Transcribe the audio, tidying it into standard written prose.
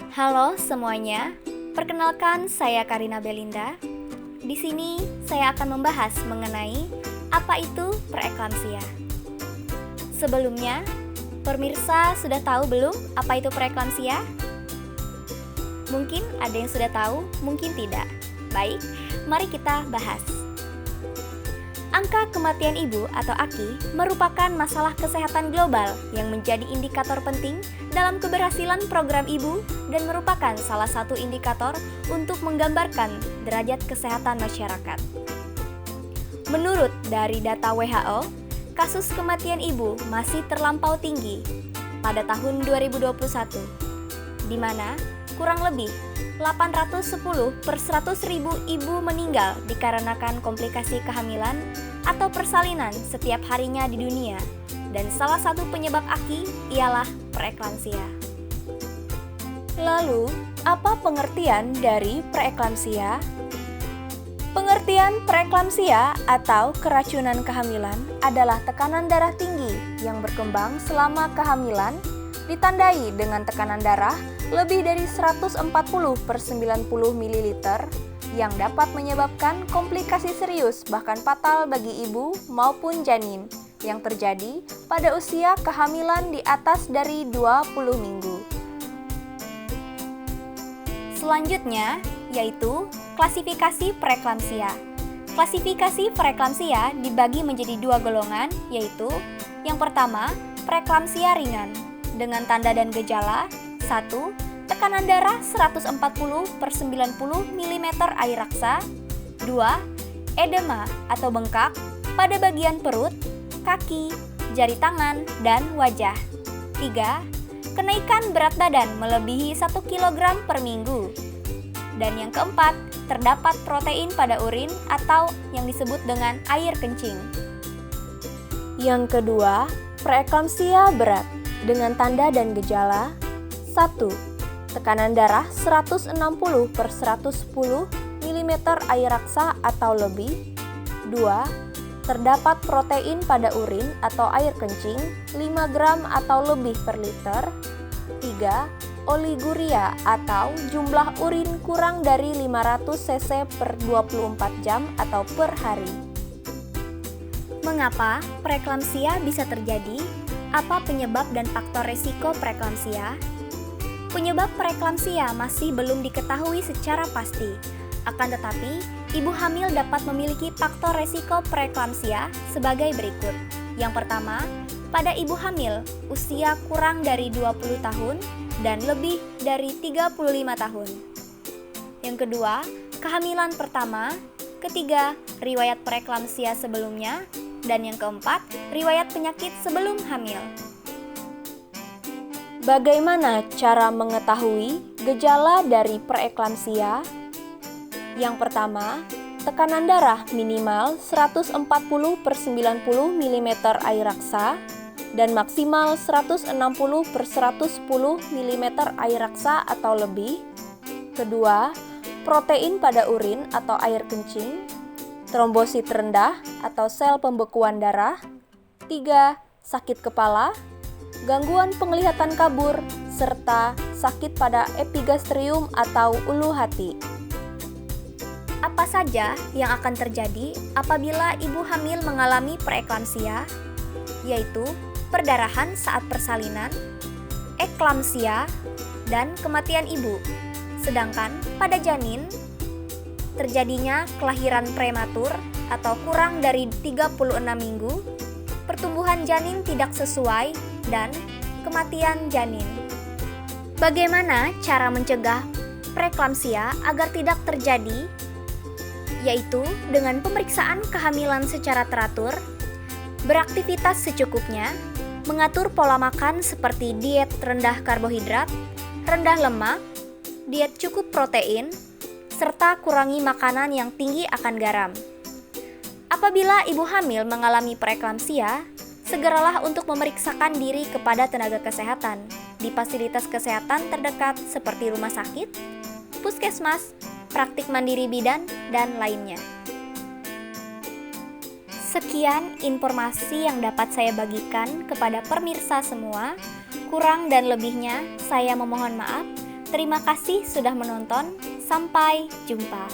Halo semuanya, perkenalkan saya Karina Belinda. Di sini saya akan membahas mengenai apa itu preeklamsia. Sebelumnya, pemirsa sudah tahu belum apa itu preeklamsia? Mungkin ada yang sudah tahu, mungkin tidak. Baik, mari kita bahas. Angka kematian ibu atau AKI merupakan masalah kesehatan global yang menjadi indikator penting dalam keberhasilan program ibu dan merupakan salah satu indikator untuk menggambarkan derajat kesehatan masyarakat. Menurut dari data WHO, kasus kematian ibu masih terlampau tinggi pada tahun 2021, di mana kurang lebih 810 per 100.000 ibu meninggal dikarenakan komplikasi kehamilan atau persalinan setiap harinya di dunia, dan salah satu penyebab AKI ialah preeklamsia. Lalu, apa pengertian dari preeklamsia? Pengertian preeklamsia atau keracunan kehamilan adalah tekanan darah tinggi yang berkembang selama kehamilan ditandai dengan tekanan darah lebih dari 140 per 90 ml yang dapat menyebabkan komplikasi serius bahkan fatal bagi ibu maupun janin yang terjadi pada usia kehamilan di atas dari 20 minggu. Selanjutnya yaitu klasifikasi preeklamsia. Klasifikasi preeklamsia dibagi menjadi dua golongan, yaitu yang pertama, preeklamsia ringan dengan tanda dan gejala 1. Tekanan darah 140 per 90 mm air raksa. 2. Edema atau bengkak pada bagian perut, kaki, jari tangan, dan wajah. 3. Kenaikan berat badan melebihi 1 kg per minggu. Dan yang keempat, terdapat protein pada urin atau yang disebut dengan air kencing. Yang kedua, preeklamsia berat dengan tanda dan gejala 1. Tekanan darah 160 per 110 mm air raksa atau lebih. 2. Terdapat protein pada urin atau air kencing 5 gram atau lebih per liter. 3. Oliguria atau jumlah urin kurang dari 500 cc per 24 jam atau per hari. Mengapa preeklamsia bisa terjadi? Apa penyebab dan faktor resiko preeklamsia? Penyebab preeklamsia masih belum diketahui secara pasti. Akan tetapi, ibu hamil dapat memiliki faktor resiko preeklamsia sebagai berikut. Yang pertama, pada ibu hamil usia kurang dari 20 tahun dan lebih dari 35 tahun. Yang kedua, kehamilan pertama. Ketiga, riwayat preeklamsia sebelumnya. Dan yang keempat, riwayat penyakit sebelum hamil. Bagaimana cara mengetahui gejala dari preeklamsia? Yang pertama, tekanan darah minimal 140 per 90 mm air raksa dan maksimal 160 per 110 mm air raksa atau lebih. Kedua, protein pada urin atau air kencing. Trombosit rendah atau sel pembekuan darah. 3. Sakit kepala, gangguan penglihatan kabur, serta sakit pada epigastrium atau ulu hati. Apa saja yang akan terjadi apabila ibu hamil mengalami preeklamsia? Yaitu perdarahan saat persalinan, eklamsia, dan kematian ibu. Sedangkan pada janin, terjadinya kelahiran prematur atau kurang dari 36 minggu, pertumbuhan janin tidak sesuai, dan kematian janin. Bagaimana cara mencegah preeklamsia agar tidak terjadi? Yaitu dengan pemeriksaan kehamilan secara teratur, beraktivitas secukupnya, mengatur pola makan seperti diet rendah karbohidrat, rendah lemak, diet cukup protein, serta kurangi makanan yang tinggi akan garam. Apabila ibu hamil mengalami preeklamsia, segeralah untuk memeriksakan diri kepada tenaga kesehatan di fasilitas kesehatan terdekat seperti rumah sakit, puskesmas, praktik mandiri bidan, dan lainnya. Sekian informasi yang dapat saya bagikan kepada pemirsa semua. Kurang dan lebihnya saya memohon maaf. Terima kasih sudah menonton. Sampai jumpa.